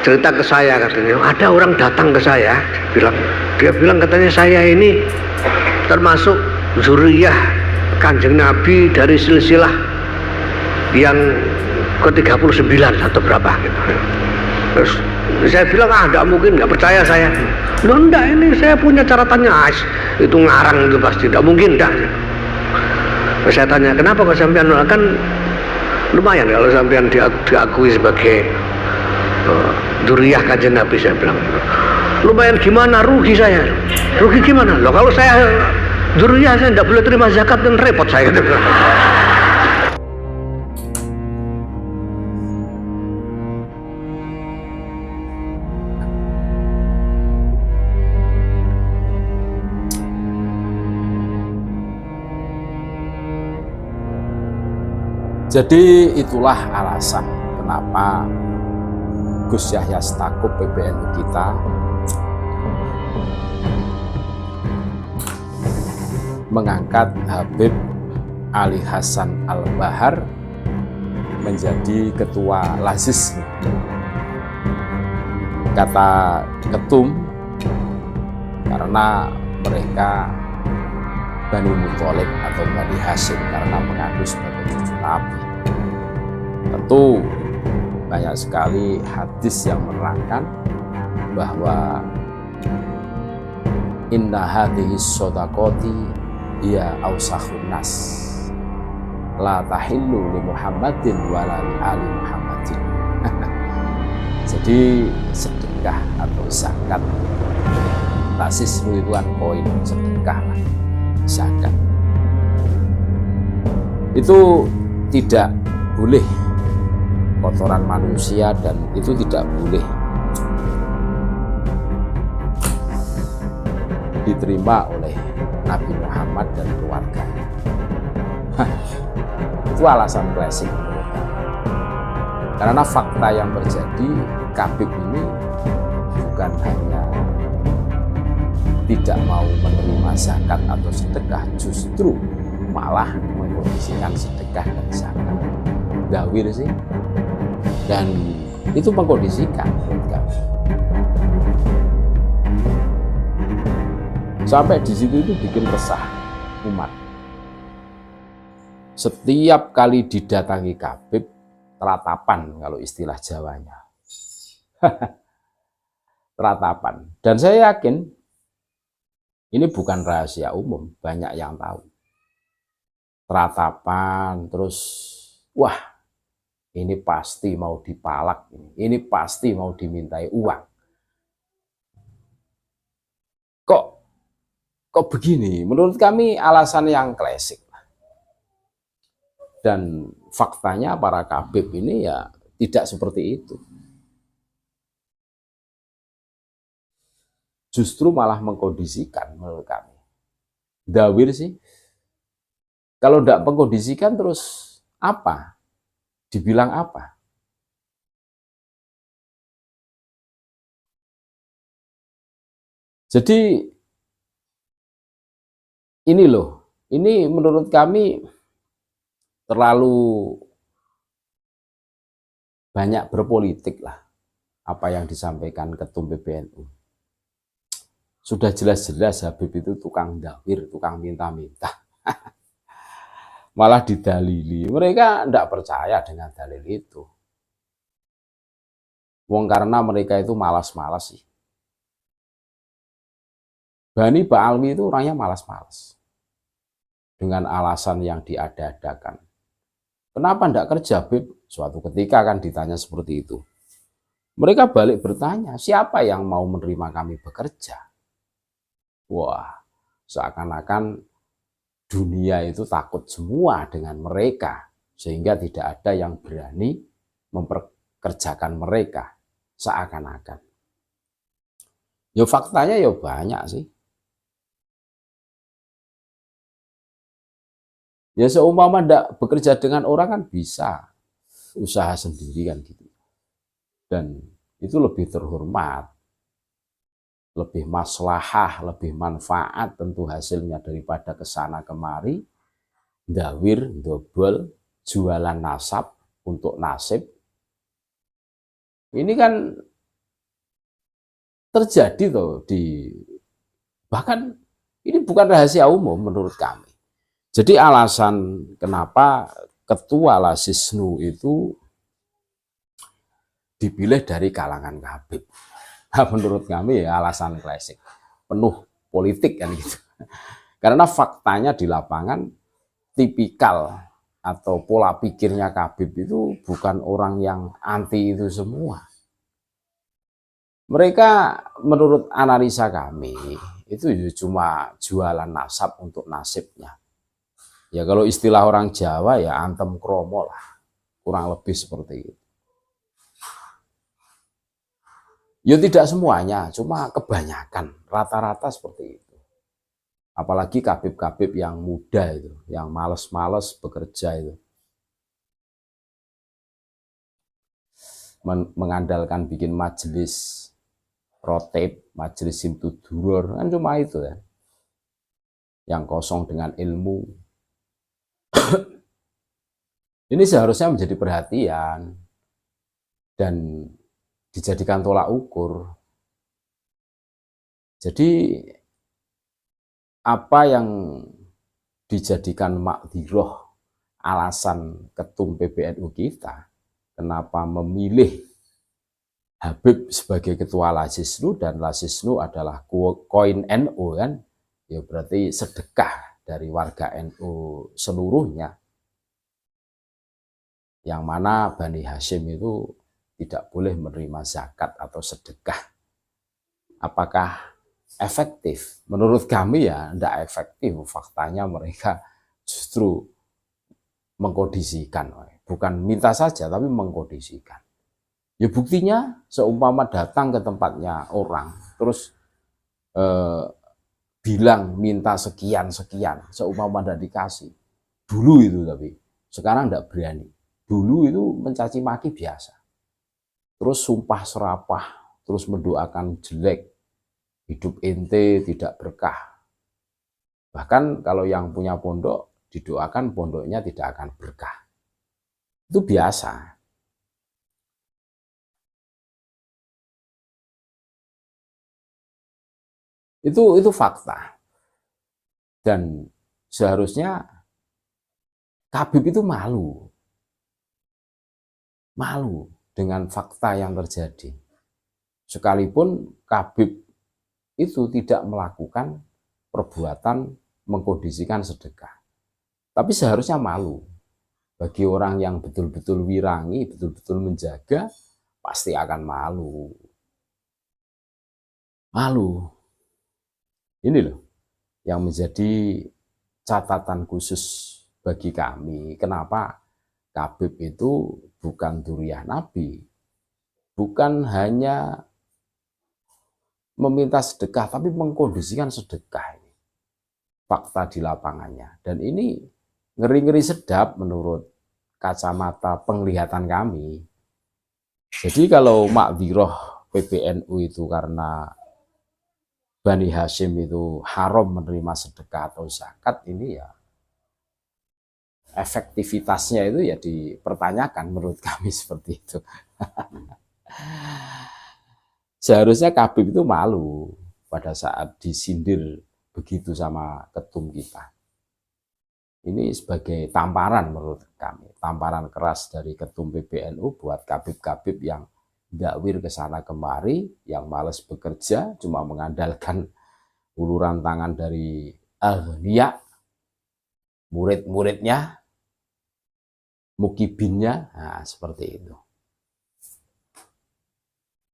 cerita ke saya katanya, ada orang datang ke saya, dia bilang katanya saya ini termasuk zuriyah Kanjeng Nabi dari silsilah yang ke-39 atau berapa gitu. Terus saya bilang, enggak mungkin, enggak percaya saya. Loh enggak, ini saya punya catatannya, itu ngarang itu pasti, enggak mungkin enggak. Terus saya tanya, kenapa kok sampean, kan lumayan kalau sampean diakui sebagai zuriyah Kanjeng Nabi. Saya bilang, lumayan gimana, rugi saya. Rugi gimana? Loh kalau saya zuriyah saya enggak boleh terima zakat, dan repot saya. Jadi itulah alasan kenapa Gus Yahya Stakuf PBNU kita mengangkat Habib Ali Hasan Al-Bahar menjadi ketua LAZIS. Kata ketum karena mereka Bani Muthalib atau Bani Hashim karena mengaku sebagai cucu Nabi. Tentu banyak sekali hadis yang menerangkan bahwa inna hadhihi shadaqati hiya awsahun nas la tahillu li Muhammadin wa la li ali Muhammadin. Jadi sedekah atau zakat, basismu itu kan koin, sedekah lah, zakat itu tidak boleh kotoran manusia, dan itu tidak boleh diterima oleh Nabi Muhammad dan keluarganya. Itu alasan klasik. Karena fakta yang terjadi, Habib ini bukan hanya tidak mau menerima zakat atau sedekah, justru malah mengkondisikan sedekah dan zakat. Gawir sih, dan itu mengkondisikan menurut kami. Sampai di situ itu bikin resah umat. Setiap kali didatangi Habib, teratapan kalau istilah Jawanya. Teratapan. Dan saya yakin ini bukan rahasia umum, banyak yang tahu. Teratapan, terus wah ini pasti mau dipalak, ini pasti mau dimintai uang. Kok begini? Menurut kami alasan yang klasik. Dan faktanya para Habib ini ya tidak seperti itu. Justru malah mengkondisikan menurut kami. Dawir sih. Kalau tidak mengkondisikan terus apa? Dibilang apa? Jadi ini loh, ini menurut kami terlalu banyak berpolitik lah apa yang disampaikan Ketum PBNU. Sudah jelas-jelas Habib itu tukang dawir, tukang minta-minta. Malah didalili. Mereka tidak percaya dengan dalil itu. Wong karena mereka itu malas-malas sih. Bani Ba'alwi itu orangnya malas-malas. Dengan alasan yang diada-adakan. Kenapa tidak kerja, Habib? Suatu ketika kan ditanya seperti itu. Mereka balik bertanya, siapa yang mau menerima kami bekerja? Wah, seakan-akan dunia itu takut semua dengan mereka, sehingga tidak ada yang berani memperkerjakan mereka, seakan-akan. Ya faktanya ya banyak sih. Ya seumpama tidak bekerja dengan orang kan bisa usaha sendiri kan gitu. Dan itu lebih terhormat, lebih maslahah, lebih manfaat tentu hasilnya daripada kesana kemari, dawir, dobel, jualan nasab untuk nasib. Ini kan terjadi tuh bahkan ini bukan rahasia umum menurut kami. Jadi alasan kenapa ketua Lasisnu itu dipilih dari kalangan Habib. Nah, menurut kami ya alasan klasik, penuh politik kan gitu. Karena faktanya di lapangan tipikal atau pola pikirnya Habib itu bukan orang yang anti itu semua. Mereka menurut analisa kami itu cuma jualan nasab untuk nasibnya. Ya kalau istilah orang Jawa ya antem kromo lah, kurang lebih seperti itu. Ya tidak semuanya, cuma kebanyakan, rata-rata seperti itu. Apalagi kabib-kabib yang muda itu, yang males-males bekerja itu. Mengandalkan bikin majelis rotib, majelis simtudurur, kan cuma itu ya. Yang kosong dengan ilmu. Ini seharusnya menjadi perhatian dan dijadikan tolak ukur. Jadi apa yang dijadikan makdiroh alasan ketum PBNU kita, kenapa memilih Habib sebagai ketua Lasisnu dan Lasisnu adalah koin NU kan, ya berarti sedekah dari warga NU seluruhnya. Yang mana Bani Hashim itu tidak boleh menerima zakat atau sedekah. Apakah efektif? Menurut kami ya tidak efektif. Faktanya mereka justru mengkondisikan. Bukan minta saja tapi mengkondisikan. Ya buktinya seumpama datang ke tempatnya orang terus bilang minta sekian-sekian, seumpama tidak dikasih. Dulu itu tapi sekarang tidak berani. Dulu itu mencaci maki biasa. Terus sumpah serapah, terus mendoakan jelek, hidup ente tidak berkah. Bahkan kalau yang punya pondok, didoakan pondoknya tidak akan berkah. Itu biasa. Itu fakta. Dan seharusnya Habib itu malu dengan fakta yang terjadi. Sekalipun Habib itu tidak melakukan perbuatan mengkondisikan sedekah. Tapi seharusnya malu. Bagi orang yang betul-betul wirangi, betul-betul menjaga, pasti akan malu. Malu. Ini loh yang menjadi catatan khusus bagi kami. Kenapa Habib itu bukan dzurriyyah Nabi, bukan hanya meminta sedekah, tapi mengkondisikan sedekah. Fakta di lapangannya. Dan ini ngeri-ngeri sedap menurut kacamata penglihatan kami. Jadi kalau makdiroh PBNU itu karena Bani Hashim itu haram menerima sedekah atau zakat, ini ya efektivitasnya itu ya dipertanyakan menurut kami seperti itu. Seharusnya Habib itu malu pada saat disindir begitu sama ketum kita. Ini sebagai tamparan menurut kami, tamparan keras dari ketum PBNU buat kabib-kabib yang dakwir ke sana kemari, yang malas bekerja, cuma mengandalkan uluran tangan dari ahliya, murid-muridnya, mukibinnya, nah seperti itu.